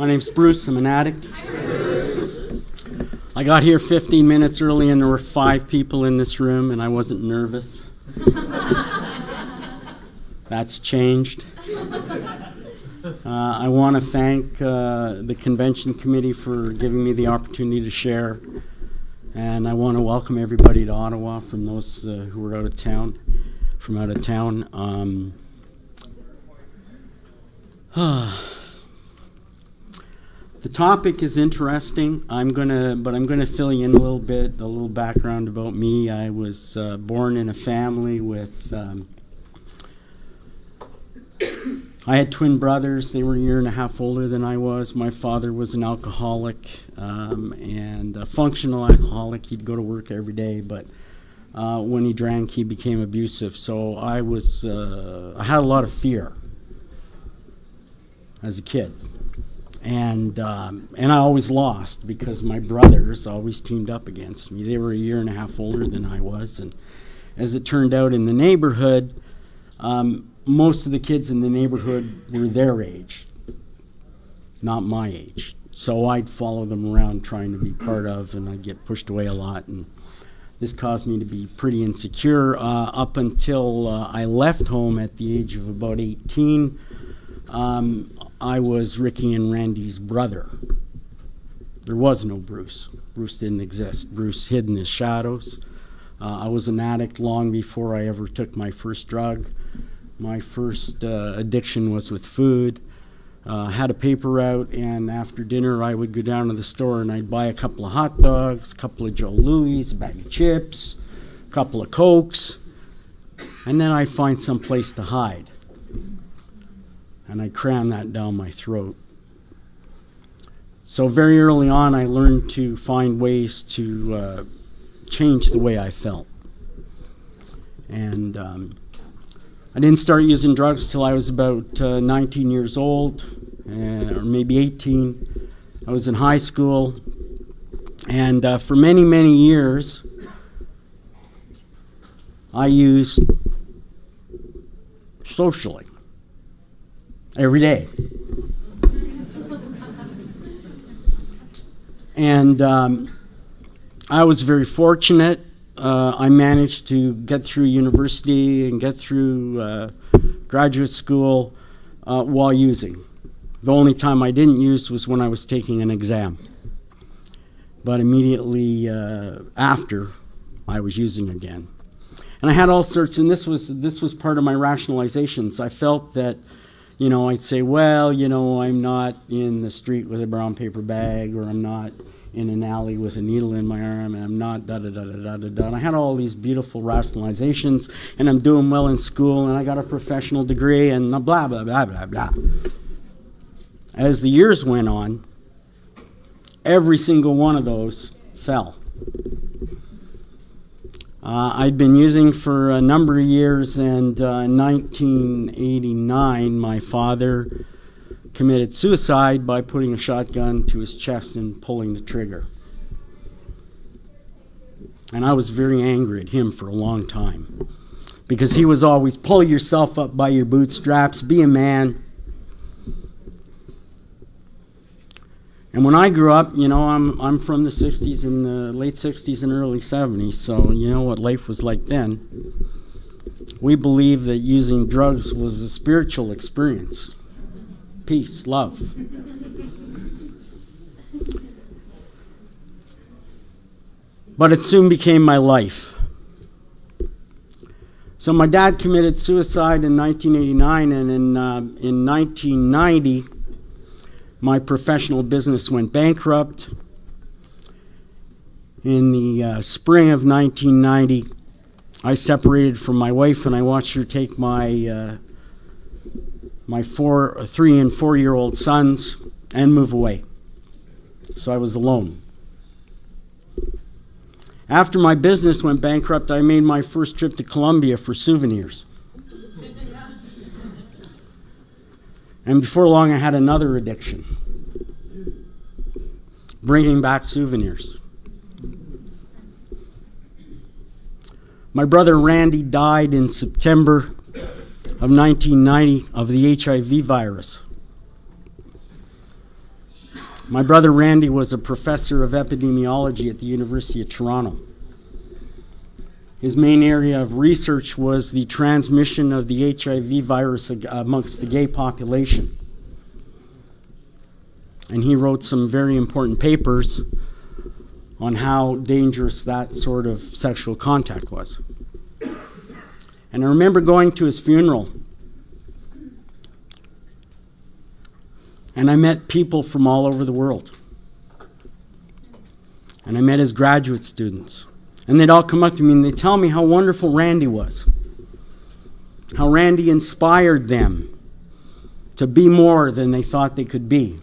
My name's Bruce. I'm an addict. I got here 15 minutes early and there were 5 people in this room and I wasn't nervous. That's changed. I want to thank the convention committee for giving me the opportunity to share. And I want to welcome everybody to Ottawa from those who are out of town. The topic is interesting. I'm gonna fill you in a little background about me. I was born in a family with. I had twin brothers. They were a year and a half older than I was. My father was an alcoholic and a functional alcoholic. He'd go to work every day, but when he drank, he became abusive. So I had a lot of fear as a kid. And I always lost because my brothers always teamed up against me. They were a year and a half older than I was. And as it turned out in the neighborhood, most of the kids in the neighborhood were their age, not my age. So I'd follow them around trying to be part of, and I'd get pushed away a lot. And this caused me to be pretty insecure up until I left home at the age of about 18. I was Ricky and Randy's brother. There was no Bruce. Bruce didn't exist. Bruce hid in his shadows. I was an addict long before I ever took my first drug. My first addiction was with food. Had a paper route, and after dinner I would go down to the store and I'd buy a couple of hot dogs, a couple of Joe Louis, a bag of chips, a couple of Cokes, and then I'd find some place to hide. And I crammed that down my throat. So very early on, I learned to find ways to change the way I felt. And I didn't start using drugs till I was about 19 years old, or maybe 18. I was in high school, and for many, many years, I used socially. Every day. And I was very fortunate. I managed to get through university and get through graduate school while using. The only time I didn't use was when I was taking an exam. But immediately after, I was using again. And I had all sorts, and this was part of my rationalizations. I felt that, I'd say, well, I'm not in the street with a brown paper bag, or I'm not in an alley with a needle in my arm, and I'm not da-da-da-da-da-da-da. And I had all these beautiful rationalizations, and I'm doing well in school, and I got a professional degree, and blah, blah, blah, blah, blah. As the years went on, every single one of those fell. I'd been using for a number of years, and in 1989, my father committed suicide by putting a shotgun to his chest and pulling the trigger. And I was very angry at him for a long time, because he was always, pull yourself up by your bootstraps, be a man. And when I grew up, I'm from the 60s and the late 60s and early 70s, so you know what life was like then. We believed that using drugs was a spiritual experience. Peace, love. But it soon became my life. So my dad committed suicide in 1989, and in 1990, my professional business went bankrupt. In the spring of 1990, I separated from my wife, and I watched her take my 3 and 4 year old sons and move away. So I was alone. After my business went bankrupt, I made my first trip to Colombia for souvenirs. And before long, I had another addiction, bringing back souvenirs. My brother Randy died in September of 1990 of the HIV virus. My brother Randy was a professor of epidemiology at the University of Toronto. His main area of research was the transmission of the HIV virus amongst the gay population. And he wrote some very important papers on how dangerous that sort of sexual contact was. And I remember going to his funeral. And I met people from all over the world. And I met his graduate students. And they'd all come up to me and they'd tell me how wonderful Randy was. How Randy inspired them to be more than they thought they could be.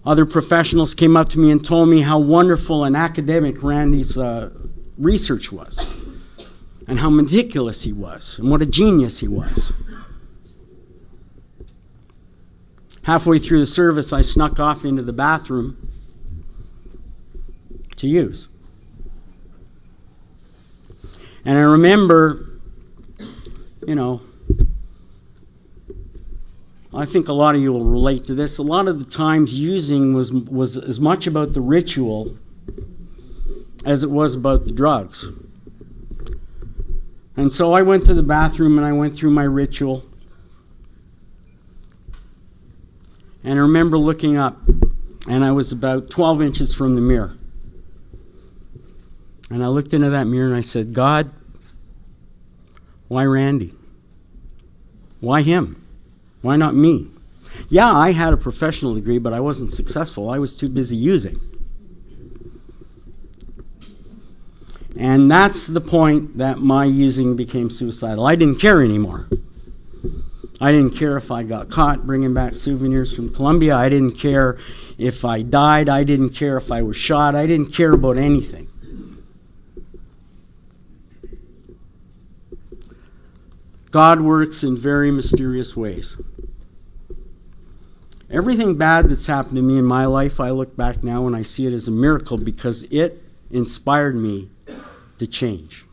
Other professionals came up to me and told me how wonderful and academic Randy's research was. And how meticulous he was. And what a genius he was. Halfway through the service, I snuck off into the bathroom to use. And I remember, I think a lot of you will relate to this. A lot of the times using was as much about the ritual as it was about the drugs. And so I went to the bathroom and I went through my ritual. And I remember looking up, and I was about 12 inches from the mirror. And I looked into that mirror and I said, God, why Randy? Why him? Why not me? Yeah, I had a professional degree, but I wasn't successful. I was too busy using. And that's the point that my using became suicidal. I didn't care anymore. I didn't care if I got caught bringing back souvenirs from Colombia. I didn't care if I died. I didn't care if I was shot. I didn't care about anything. God works in very mysterious ways. Everything bad that's happened to me in my life, I look back now and I see it as a miracle because it inspired me to change.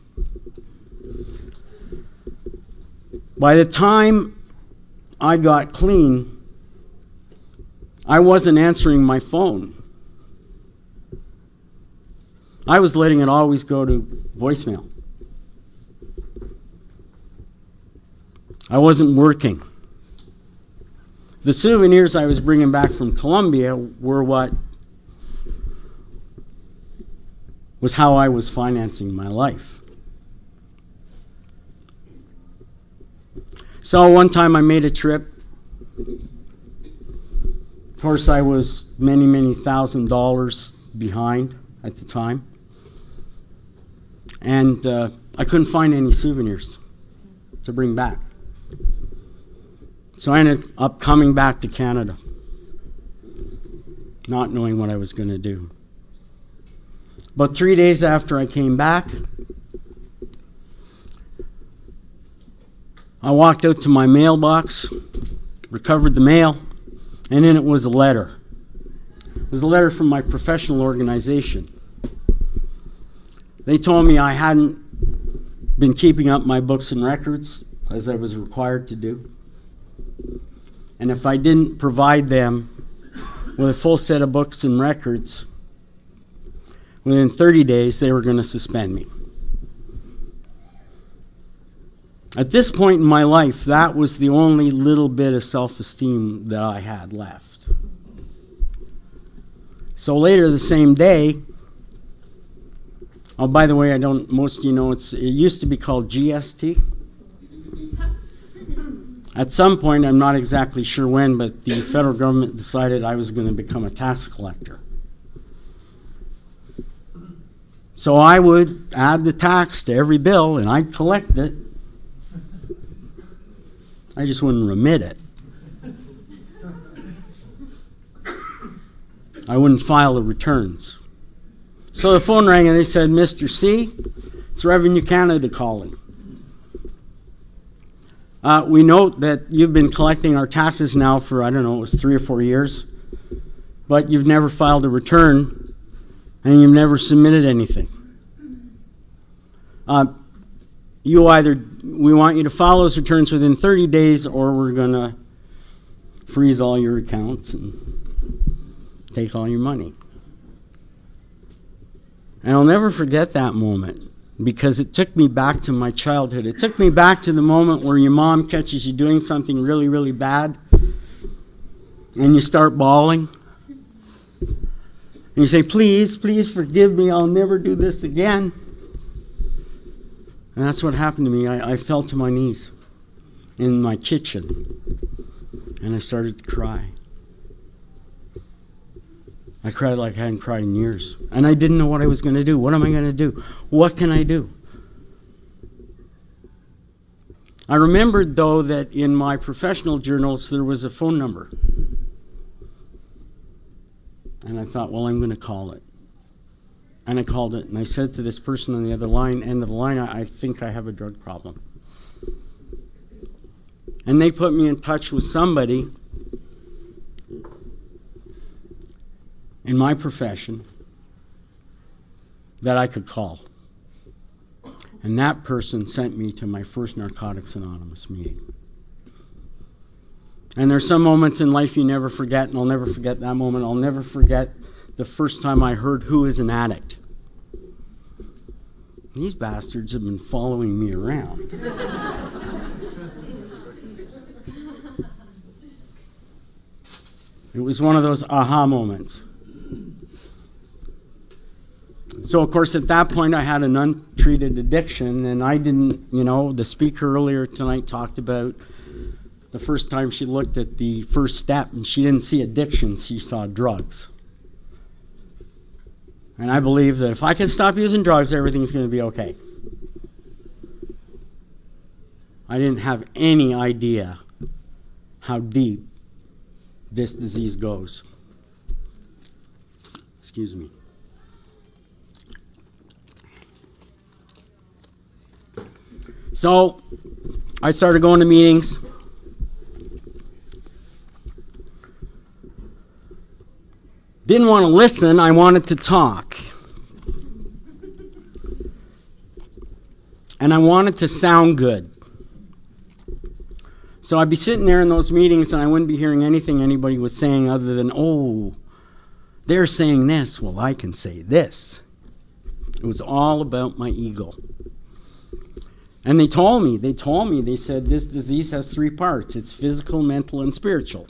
By the time I got clean, I wasn't answering my phone. I was letting it always go to voicemail. I wasn't working. The souvenirs I was bringing back from Colombia were what was how I was financing my life. So one time I made a trip. Of course, I was many, many $1,000s behind at the time. And I couldn't find any souvenirs to bring back. So I ended up coming back to Canada, not knowing what I was going to do. But 3 days after I came back, I walked out to my mailbox, recovered the mail, and in it was a letter. It was a letter from my professional organization. They told me I hadn't been keeping up my books and records as I was required to do. And if I didn't provide them with a full set of books and records, within 30 days they were going to suspend me. At this point in my life, that was the only little bit of self-esteem that I had left. So later the same day, oh, by the way, most of you know, it used to be called GST. At some point, I'm not exactly sure when, but the federal government decided I was going to become a tax collector. So I would add the tax to every bill, and I'd collect it. I just wouldn't remit it. I wouldn't file the returns. So the phone rang and they said, Mr. C, it's Revenue Canada calling. We note that you've been collecting our taxes now for, it was 3 or 4 years, but you've never filed a return and you've never submitted anything. We want you to file those returns within 30 days or we're going to freeze all your accounts and take all your money. And I'll never forget that moment, because it took me back to my childhood. It took me back to the moment where your mom catches you doing something really, really bad, and you start bawling. And you say, please, please forgive me, I'll never do this again. And that's what happened to me. I fell to my knees in my kitchen, and I started to cry. I cried like I hadn't cried in years. And I didn't know what I was going to do. What am I going to do? What can I do? I remembered, though, that in my professional journals there was a phone number. And I thought, well, I'm going to call it. And I called it, and I said to this person on the other end of the line, I think I have a drug problem. And they put me in touch with somebody in my profession that I could call. And that person sent me to my first Narcotics Anonymous meeting. And there's some moments in life you never forget, and I'll never forget that moment. I'll never forget the first time I heard who is an addict. These bastards have been following me around. It was one of those aha moments. So, of course, at that point, I had an untreated addiction, and I didn't, the speaker earlier tonight talked about the first time she looked at the first step, and she didn't see addiction, she saw drugs. And I believe that if I can stop using drugs, everything's going to be okay. I didn't have any idea how deep this disease goes. Excuse me. So I started going to meetings. Didn't want to listen, I wanted to talk. And I wanted to sound good. So I'd be sitting there in those meetings and I wouldn't be hearing anything anybody was saying other than, oh, they're saying this, well, I can say this. It was all about my ego. And they told me, they said this disease has 3 parts. It's physical, mental, and spiritual.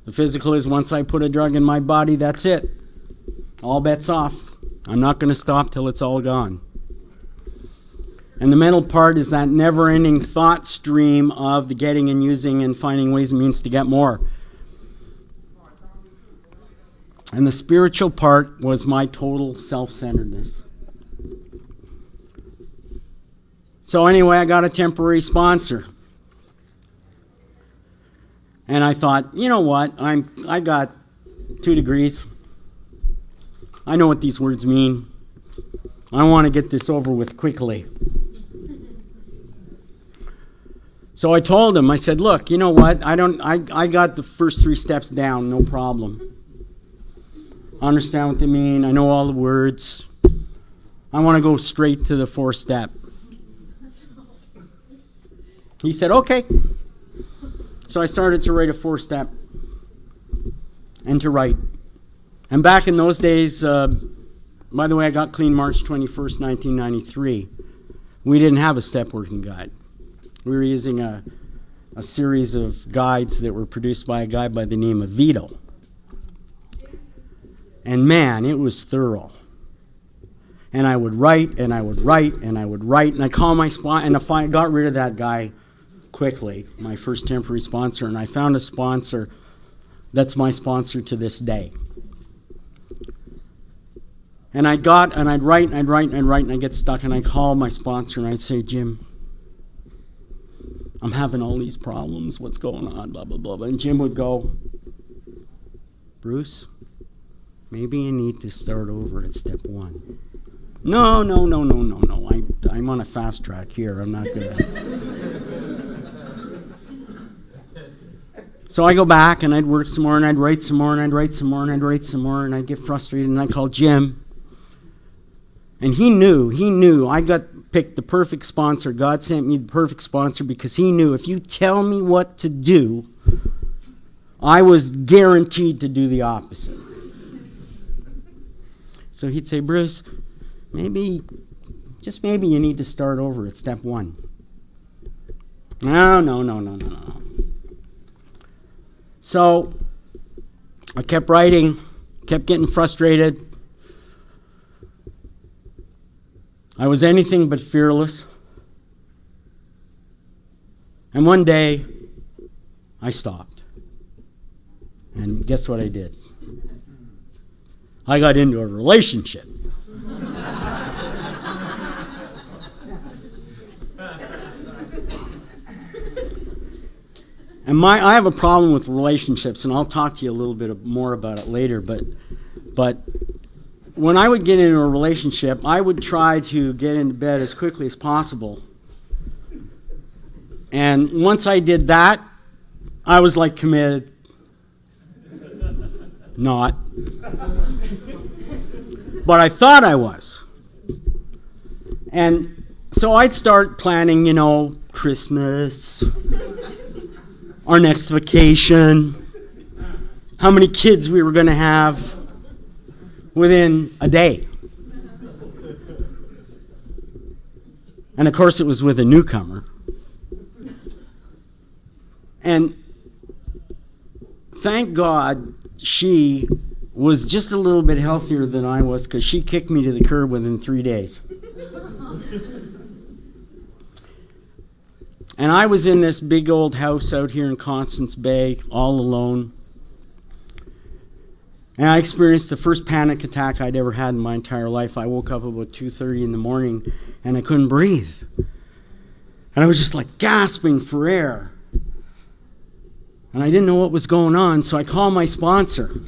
The physical is once I put a drug in my body, that's it. All bets off. I'm not going to stop till it's all gone. And the mental part is that never-ending thought stream of the getting and using and finding ways and means to get more. And the spiritual part was my total self-centeredness. So anyway, I got a temporary sponsor. And I thought, you know what? I got 2 degrees. I know what these words mean. I want to get this over with quickly. So I told him, I said, look, you know what? I got the first 3 steps down, no problem. I understand what they mean. I know all the words. I want to go straight to the 4th step. He said, okay. So I started to write a 4-step and to write. And back in those days, by the way, I got clean March 21st, 1993. We didn't have a step working guide. We were using a series of guides that were produced by a guy by the name of Vito. And man, it was thorough. And I would write, and I would write, and I would write, and I called my sponsor, and I got rid of that guy quickly, my first temporary sponsor, and I found a sponsor that's my sponsor to this day. And I'd write, and I'd write, and I'd get stuck, and I'd call my sponsor, and I'd say, Jim, I'm having all these problems, what's going on, blah, blah, blah, blah. And Jim would go, Bruce, maybe you need to start over at step 1. No, I'm on a fast track here, I'm not going to. So I go back and I'd work some more and I'd write some more and I'd write some more and I'd write some more and I'd get frustrated and I'd call Jim. And he knew I got picked the perfect sponsor. God sent me the perfect sponsor because he knew if you tell me what to do, I was guaranteed to do the opposite. So he'd say, Bruce, maybe you need to start over at step 1. No. So I kept writing, kept getting frustrated. I was anything but fearless. And one day, I stopped. And guess what I did? I got into a relationship. And I have a problem with relationships, and I'll talk to you a little bit more about it later, but when I would get into a relationship, I would try to get into bed as quickly as possible. And once I did that, I was like committed. Not. But I thought I was. And so I'd start planning, Christmas, our next vacation, how many kids we were going to have within a day. And of course it was with a newcomer. And thank God she was just a little bit healthier than I was, because she kicked me to the curb within 3 days. And I was in this big old house out here in Constance Bay, all alone. And I experienced the first panic attack I'd ever had in my entire life. I woke up about 2:30 in the morning, and I couldn't breathe. And I was just like gasping for air. And I didn't know what was going on, so I called my sponsor.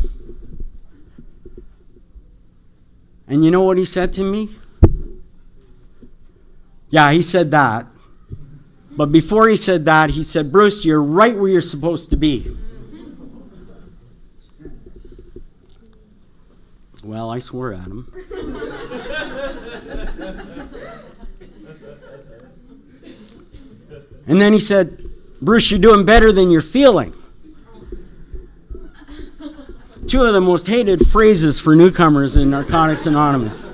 And you know what he said to me? Yeah, he said that. But before he said that, he said, Bruce, you're right where you're supposed to be. Well, I swore at him. And then he said, Bruce, you're doing better than you're feeling. 2 of the most hated phrases for newcomers in Narcotics Anonymous.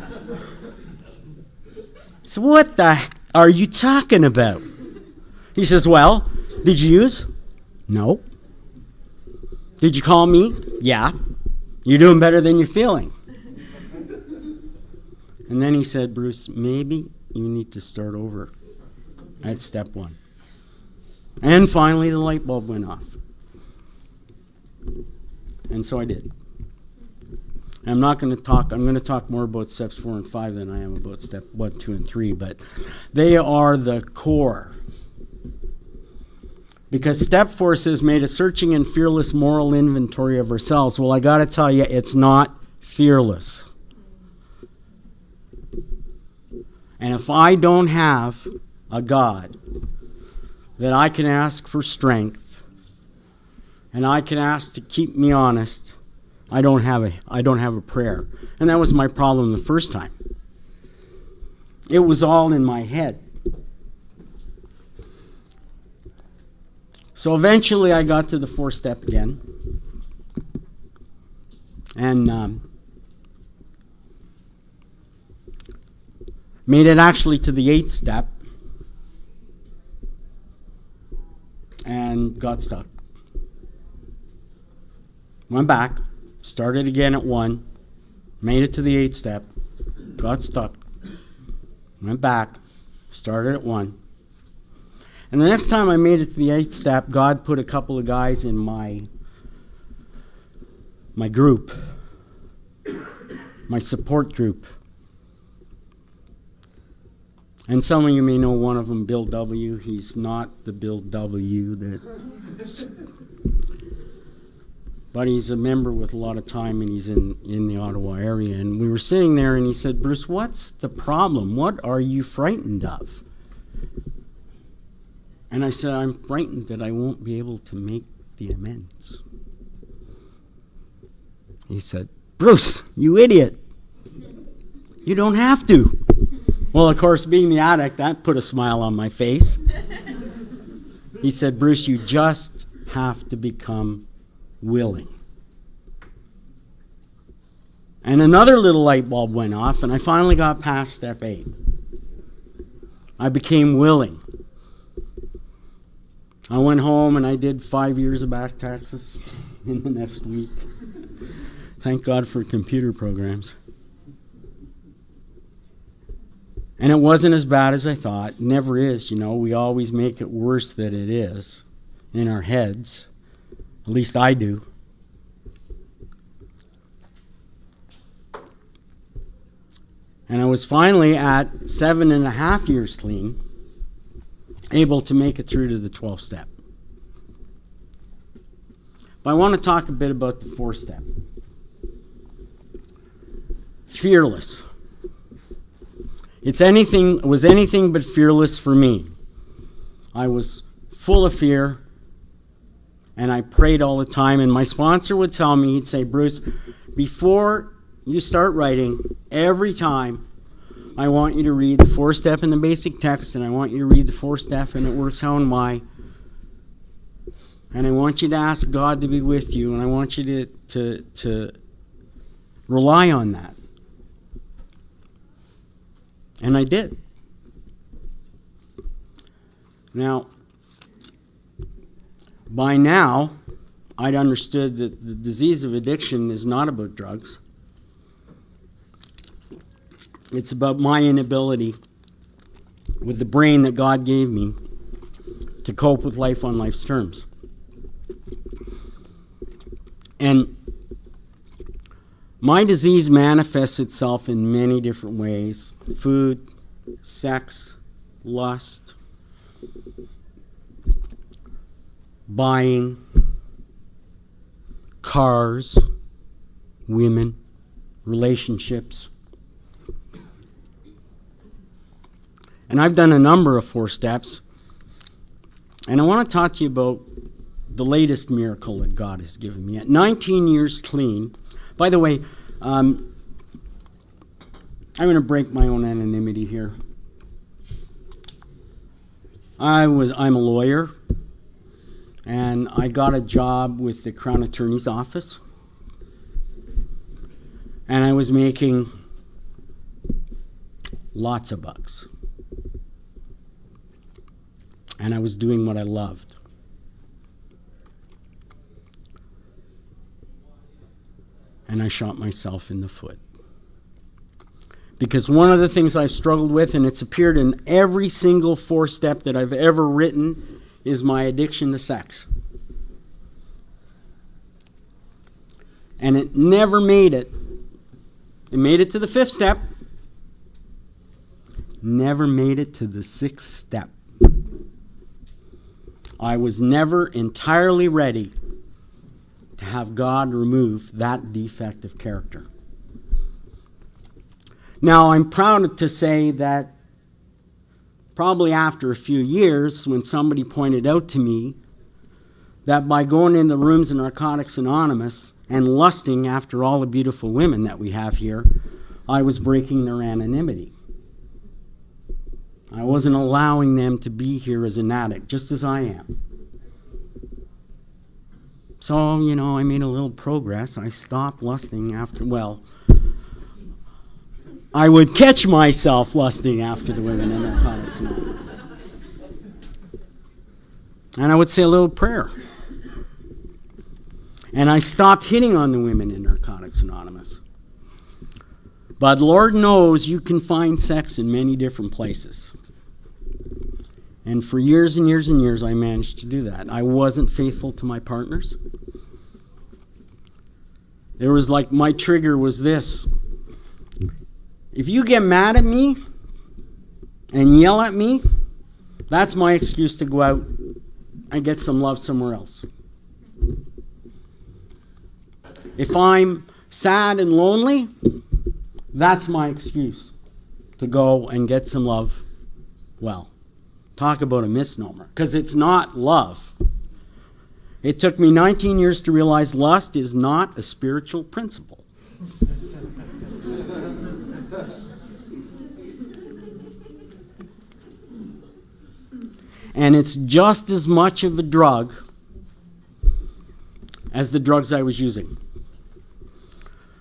So what the heck are you talking about? He says, well, did you use? No. Did you call me? Yeah. You're doing better than you're feeling. And then he said, Bruce, maybe you need to start over at step 1. And finally the light bulb went off. And so I did. I'm going to talk more about steps 4 and 5 than I am about step 1, 2, and 3, but they are the core. Because step 4 says, made a searching and fearless moral inventory of ourselves. Well, I got to tell you, it's not fearless. And if I don't have a God that I can ask for strength, and I can ask to keep me honest, I don't have a prayer. And that was my problem the first time. It was all in my head. So eventually I got to the 4th step again. And made it actually to the 8th step. And got stuck. Went back. Started again at 1. Made it to the 8th step. Got stuck. Went back. Started at 1. And the next time I made it to the 8th step, God put a couple of guys in my group, my support group. And some of you may know one of them, Bill W. He's not the Bill W. But he's a member with a lot of time, and he's in the Ottawa area. And we were sitting there, and he said, Bruce, what's the problem? What are you frightened of? And I said, I'm frightened that I won't be able to make the amends. He said, Bruce, you idiot. You don't have to. Well, of course, being the addict, that put a smile on my face. He said, Bruce, you just have to become willing. And another little light bulb went off, and I finally got past step 8. I became willing. I went home and I did 5 years of back taxes in the next week. Thank God for computer programs. And it wasn't as bad as I thought. It never is, you know. We always make it worse than it is in our heads. At least I do. And I was finally at 7.5 years clean, able to make it through to the 12th step. But I want to talk a bit about the 4th step. Fearless. It was anything but fearless for me. I was full of fear, and I prayed all the time. And my sponsor would tell me, he'd say, Bruce, before you start writing, every time I want you to read the 4th step in the basic text, and I want you to read the 4th step, and it works how and why. And I want you to ask God to be with you, and I want you to rely on that. And I did. Now, by now, I'd understood that the disease of addiction is not about drugs. It's about my inability with the brain that God gave me to cope with life on life's terms. And my disease manifests itself in many different ways: food, sex, lust, buying, cars, women, relationships. And I've done a number of 4 steps. And I want to talk to you about the latest miracle that God has given me. At 19 years clean, by the way, I'm going to break my own anonymity here. I'm a lawyer, and I got a job with the Crown Attorney's Office. And I was making lots of bucks. And I was doing what I loved. And I shot myself in the foot. Because one of the things I've struggled with, and it's appeared in every single 4 step that I've ever written, is my addiction to sex. And it never made it. It made it to the 5th step. Never made it to the 6th step. I was never entirely ready to have God remove that defect of character. Now, I'm proud to say that probably after a few years, when somebody pointed out to me that by going in the rooms of Narcotics Anonymous and lusting after all the beautiful women that we have here, I was breaking their anonymity. I wasn't allowing them to be here as an addict, just as I am. So, I made a little progress. I stopped lusting after, I would catch myself lusting after the women in Narcotics Anonymous. And I would say a little prayer. And I stopped hitting on the women in Narcotics Anonymous. But Lord knows you can find sex in many different places. And for years and years and years, I managed to do that. I wasn't faithful to my partners. There was my trigger was this. If you get mad at me and yell at me, that's my excuse to go out and get some love somewhere else. If I'm sad and lonely, that's my excuse to go and get some love. Talk about a misnomer, because it's not love. It took me 19 years to realize lust is not a spiritual principle. And it's just as much of a drug as the drugs I was using.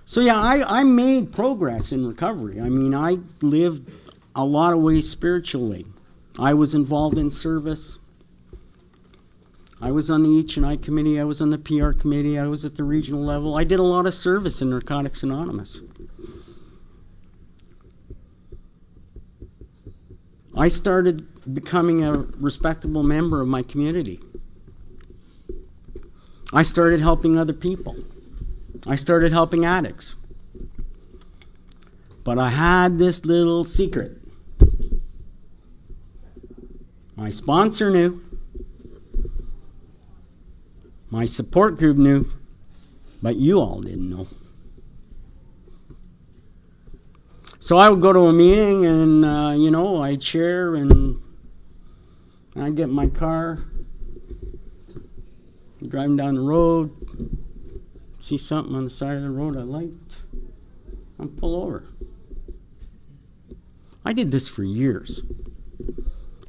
So yeah, I made progress in recovery. I mean, I lived a lot of ways spiritually. I was involved in service. I was on the H&I committee. I was on the PR committee. I was at the regional level. I did a lot of service in Narcotics Anonymous. I started becoming a respectable member of my community. I started helping other people. I started helping addicts. But I had this little secret. My sponsor knew. My support group knew. But you all didn't know. So I would go to a meeting and, I'd share and I'd get in my car, driving down the road, see something on the side of the road I liked, I'd pull over. I did this for years.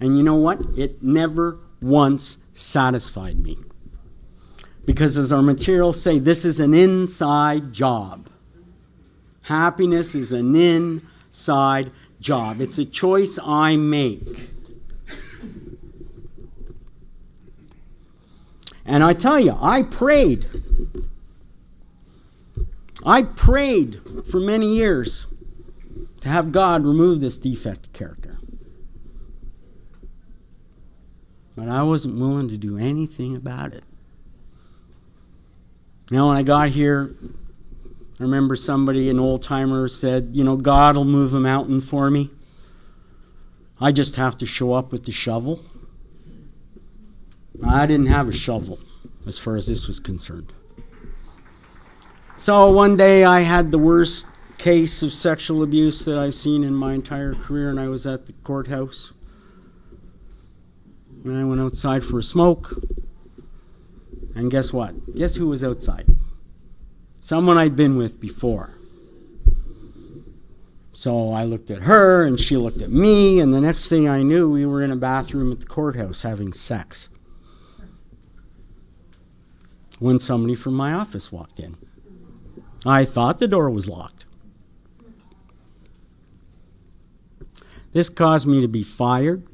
And you know what? It never once satisfied me. Because as our materials say, this is an inside job. Happiness is an inside job. It's a choice I make. And I tell you, I prayed. I prayed for many years to have God remove this defect of character. But I wasn't willing to do anything about it. Now, when I got here, I remember somebody, an old-timer, said, God will move a mountain for me. I just have to show up with the shovel. I didn't have a shovel as far as this was concerned. So one day I had the worst case of sexual abuse that I've seen in my entire career, and I was at the courthouse. And I went outside for a smoke. And guess what? Guess who was outside? Someone I'd been with before. So I looked at her, and she looked at me, and the next thing I knew, we were in a bathroom at the courthouse having sex. When somebody from my office walked in. I thought the door was locked. This caused me to be fired,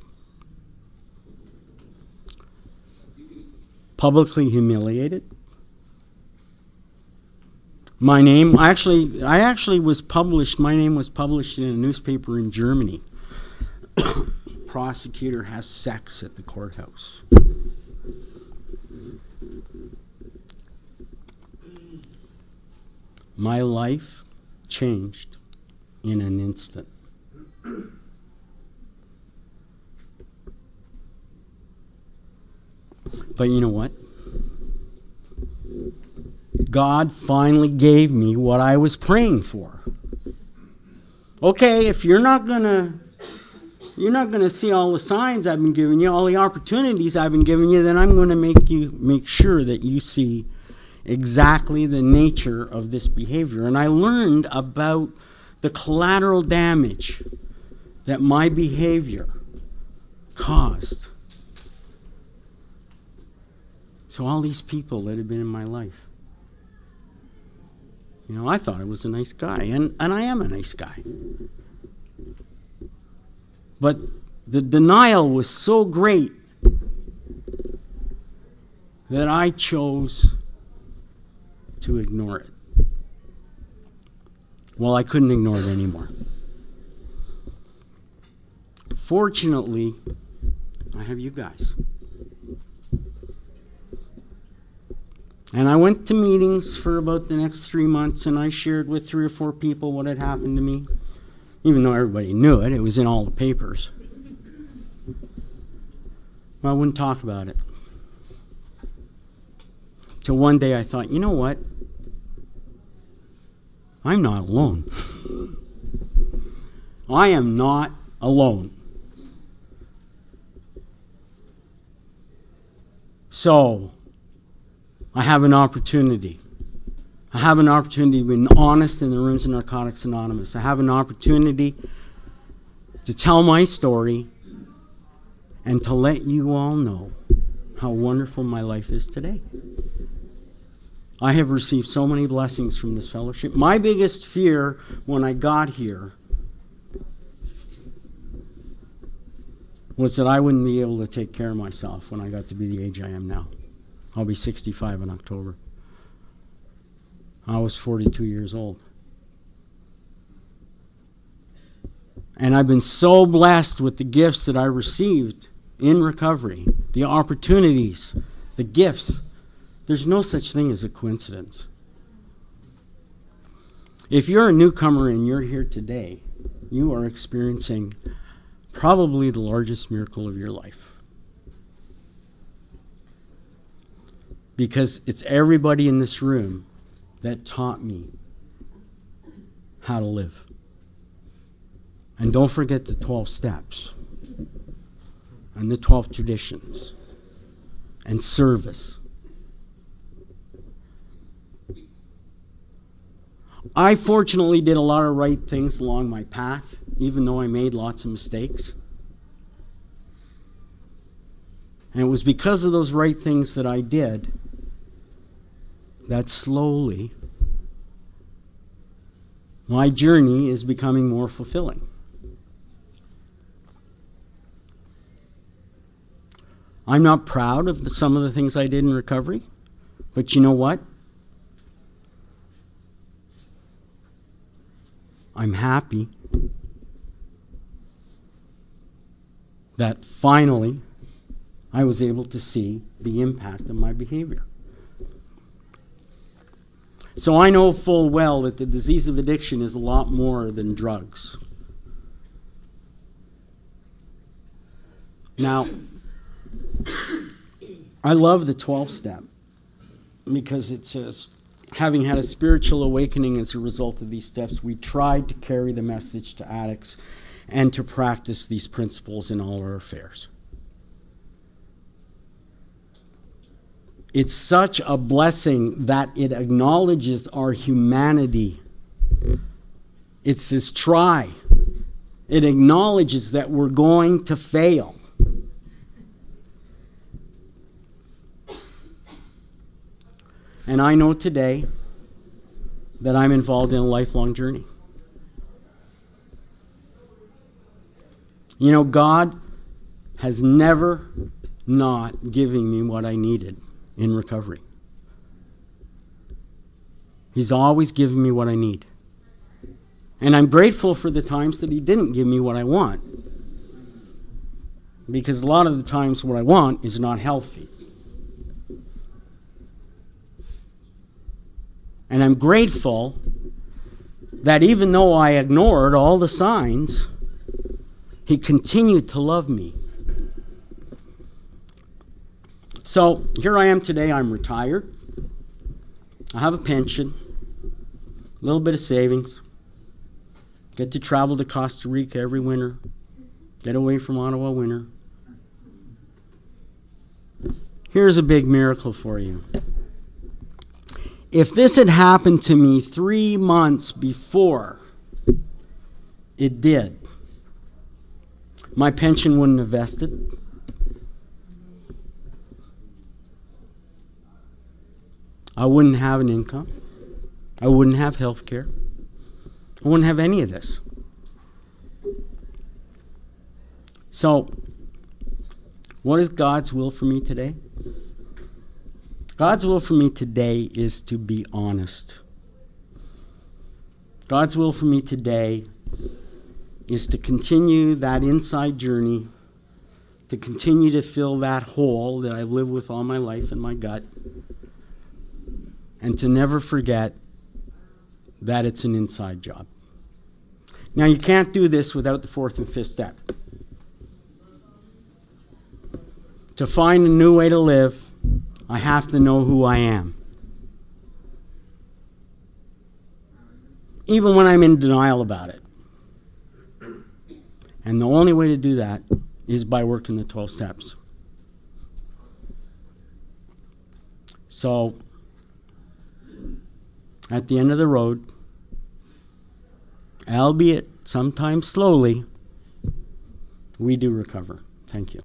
publicly humiliated. My name, I actually was published, my name was published in a newspaper in Germany. Prosecutor has sex at the courthouse. My life changed in an instant. But you know what? God finally gave me what I was praying for. Okay, if you're not gonna see all the signs I've been giving you, all the opportunities I've been giving you, then I'm going to make sure that you see exactly the nature of this behavior. And I learned about the collateral damage that my behavior caused to all these people that had been in my life. I thought I was a nice guy, and I am a nice guy. But the denial was so great that I chose to ignore it. Well, I couldn't ignore it anymore. Fortunately, I have you guys. And I went to meetings for about the next 3 months, and I shared with 3 or 4 people what had happened to me. Even though everybody knew it, it was in all the papers. But I wouldn't talk about it. Till one day I thought, you know what? I'm not alone. I am not alone. So, I have an opportunity. I have an opportunity to be honest in the rooms of Narcotics Anonymous. I have an opportunity to tell my story and to let you all know how wonderful my life is today. I have received so many blessings from this fellowship. My biggest fear when I got here was that I wouldn't be able to take care of myself when I got to be the age I am now. I'll be 65 in October. I was 42 years old. And I've been so blessed with the gifts that I received in recovery, the opportunities, the gifts. There's no such thing as a coincidence. If you're a newcomer and you're here today, you are experiencing probably the largest miracle of your life. Because it's everybody in this room that taught me how to live. And don't forget the 12 steps and the 12 traditions and service. I fortunately did a lot of right things along my path, even though I made lots of mistakes. And it was because of those right things that I did that slowly my journey is becoming more fulfilling. I'm not proud of some of the things I did in recovery, but you know what? I'm happy that finally I was able to see the impact of my behavior. So I know full well that the disease of addiction is a lot more than drugs. Now, I love the 12th step because it says, having had a spiritual awakening as a result of these steps, we tried to carry the message to addicts and to practice these principles in all our affairs. It's such a blessing that it acknowledges our humanity. It says try. It acknowledges that we're going to fail. And I know today that I'm involved in a lifelong journey. You know, God has never not given me what I needed in recovery. He's always given me what I need. And I'm grateful for the times that he didn't give me what I want. Because a lot of the times what I want is not healthy. And I'm grateful that even though I ignored all the signs, he continued to love me. So here I am today. I'm retired. I have a pension, a little bit of savings. Get to travel to Costa Rica every winter. Get away from Ottawa winter. Here's a big miracle for you. If this had happened to me 3 months before it did, my pension wouldn't have vested. I wouldn't have an income. I wouldn't have health care. I wouldn't have any of this. So, what is God's will for me today? God's will for me today is to be honest. God's will for me today is to continue that inside journey, to continue to fill that hole that I've lived with all my life in my gut, and to never forget that it's an inside job. Now, you can't do this without the 4th and 5th step. To find a new way to live, I have to know who I am. Even when I'm in denial about it. And the only way to do that is by working the 12 steps. So, at the end of the road, albeit sometimes slowly, we do recover. Thank you.